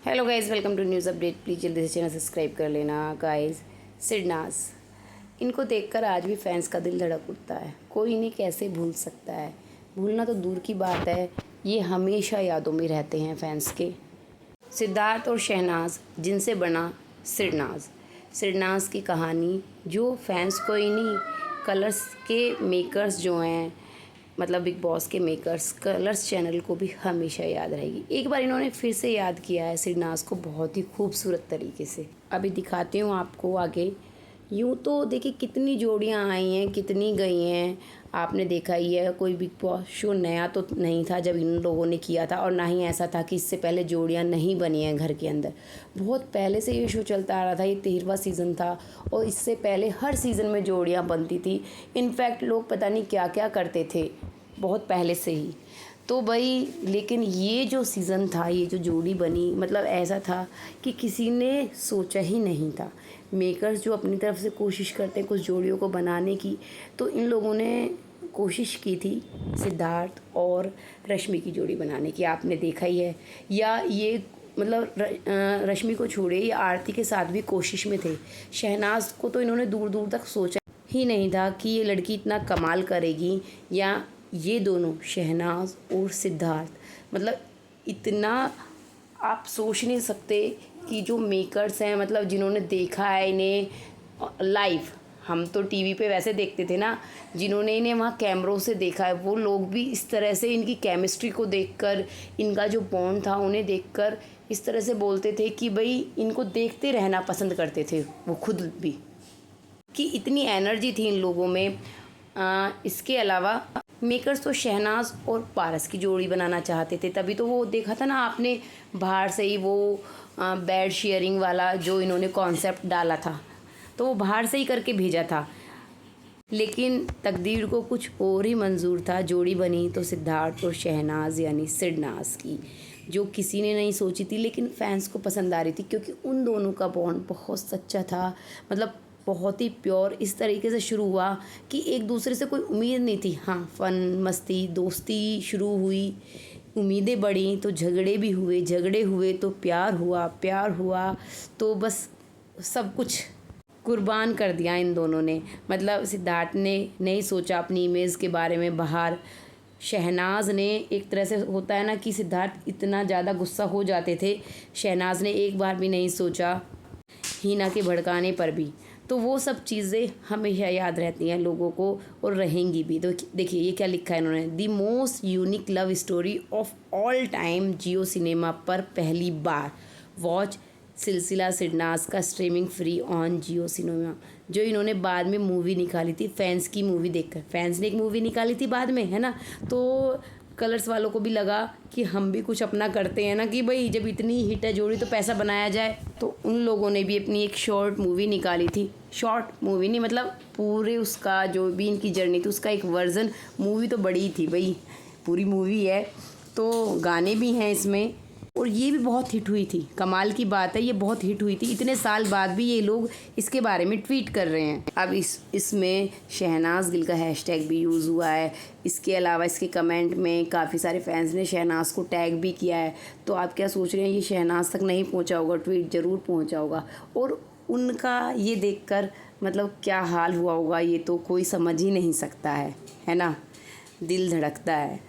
Hello guys, welcome to news update. Please जल्दी से channel subscribe कर लेना गाइज़। सिडनाज, इनको देखकर आज भी फैंस का दिल धड़क उठता है। कोई इन्हें कैसे भूल सकता है। भूलना तो दूर की बात है, ये हमेशा यादों में रहते हैं फैंस के। सिद्धार्थ और शहनाज, जिनसे बना सिडनाज। सिडनाज की कहानी जो फैंस को ही नहीं, कलर्स के मेकर्स जो हैं, मतलब बिग बॉस के मेकर्स, कलर्स चैनल को भी हमेशा याद रहेगी। एक बार इन्होंने फिर से याद किया है सिडनाज को बहुत ही खूबसूरत तरीके से। अभी दिखाती हूँ आपको आगे। यूँ तो देखिए कितनी जोड़ियाँ आई हैं, कितनी गई हैं, आपने देखा ही है। कोई बिग बॉस शो नया तो नहीं था जब इन लोगों ने किया था, और ना ही ऐसा था कि इससे पहले जोड़ियाँ नहीं बनी हैं घर के अंदर। बहुत पहले से ये शो चलता आ रहा था, ये 13वां सीज़न था, और इससे पहले हर सीज़न में जोड़ियाँ बनती थी। इनफैक्ट लोग पता नहीं क्या क्या करते थे बहुत पहले से ही। तो भाई, लेकिन ये जो सीज़न था, ये जो जोड़ी बनी, मतलब ऐसा था कि किसी ने सोचा ही नहीं था। मेकर्स जो अपनी तरफ से कोशिश करते हैं कुछ जोड़ियों को बनाने की, तो इन लोगों ने कोशिश की थी सिद्धार्थ और रश्मि की जोड़ी बनाने की, आपने देखा ही है। या ये मतलब रश्मि को छोड़े, ये आरती के साथ भी कोशिश में थे। शहनाज को तो इन्होंने दूर दूर तक सोचा ही नहीं था कि ये लड़की इतना कमाल करेगी, या ये दोनों शहनाज और सिद्धार्थ, मतलब इतना आप सोच नहीं सकते कि जो मेकर्स हैं, मतलब जिन्होंने देखा है इन्हें लाइव, हम तो टीवी पे वैसे देखते थे ना, जिन्होंने इन्हें वहाँ कैमरों से देखा है, वो लोग भी इस तरह से इनकी केमिस्ट्री को देखकर, इनका जो बॉन्ड था उन्हें देखकर इस तरह से बोलते थे कि भाई इनको देखते रहना पसंद करते थे वो खुद भी, कि इतनी एनर्जी थी इन लोगों में। इसके अलावा मेकर्स तो शहनाज और पारस की जोड़ी बनाना चाहते थे, तभी तो वो देखा था ना आपने, बाहर से ही वो बेड शेयरिंग वाला जो इन्होंने कॉन्सेप्ट डाला था, तो वो बाहर से ही करके भेजा था। लेकिन तकदीर को कुछ और ही मंजूर था, जोड़ी बनी तो सिद्धार्थ और शहनाज यानी सिडनाज की, जो किसी ने नहीं सोची थी, लेकिन फैंस को पसंद आ रही थी क्योंकि उन दोनों का बॉन्ड बहुत सच्चा था, मतलब बहुत ही प्योर। इस तरीके से शुरू हुआ कि एक दूसरे से कोई उम्मीद नहीं थी। हाँ, फन मस्ती दोस्ती शुरू हुई, उम्मीदें बढ़ी तो झगड़े भी हुए, झगड़े हुए तो प्यार हुआ, प्यार हुआ तो बस सब कुछ कुर्बान कर दिया इन दोनों ने। मतलब सिद्धार्थ ने नहीं सोचा अपनी इमेज के बारे में बाहर, शहनाज ने, एक तरह से होता है ना कि सिद्धार्थ इतना ज़्यादा गुस्सा हो जाते थे, शहनाज ने एक बार भी नहीं सोचा हीना के भड़काने पर भी। तो वो सब चीज़ें हमेशा याद रहती हैं लोगों को और रहेंगी भी। तो देखिए ये क्या लिखा है इन्होंने, the most unique love story of all time, Jio cinema पर पहली बार। वॉच सिलसिला सिडनाज का streaming free on Jio cinema. जो इन्होंने बाद में मूवी निकाली थी, फैंस की मूवी देखकर, फैंस ने एक मूवी निकाली थी बाद में, है ना, तो कलर्स वालों को भी लगा कि हम भी कुछ अपना करते हैं ना, कि भाई जब इतनी हिट है जोड़ी तो पैसा बनाया जाए। तो उन लोगों ने भी अपनी एक शॉर्ट मूवी निकाली थी, शॉर्ट मूवी नहीं, मतलब पूरे उसका जो भी इनकी जर्नी थी उसका एक वर्जन। मूवी तो बड़ी थी भाई, पूरी मूवी है, तो गाने भी हैं इसमें, और ये भी बहुत हिट हुई थी। कमाल की बात है, ये बहुत हिट हुई थी, इतने साल बाद भी ये लोग इसके बारे में ट्वीट कर रहे हैं। अब इसमें शहनाज गिल का हैशटैग भी यूज़ हुआ है। इसके अलावा इसके कमेंट में काफ़ी सारे फैंस ने शहनाज को टैग भी किया है। तो आप क्या सोच रहे हैं, ये शहनाज तक नहीं पहुंचा होगा, ट्वीट ज़रूर पहुंचा होगा। और उनका ये देखकर मतलब क्या हाल हुआ होगा, ये तो कोई समझ ही नहीं सकता है ना, दिल धड़कता है।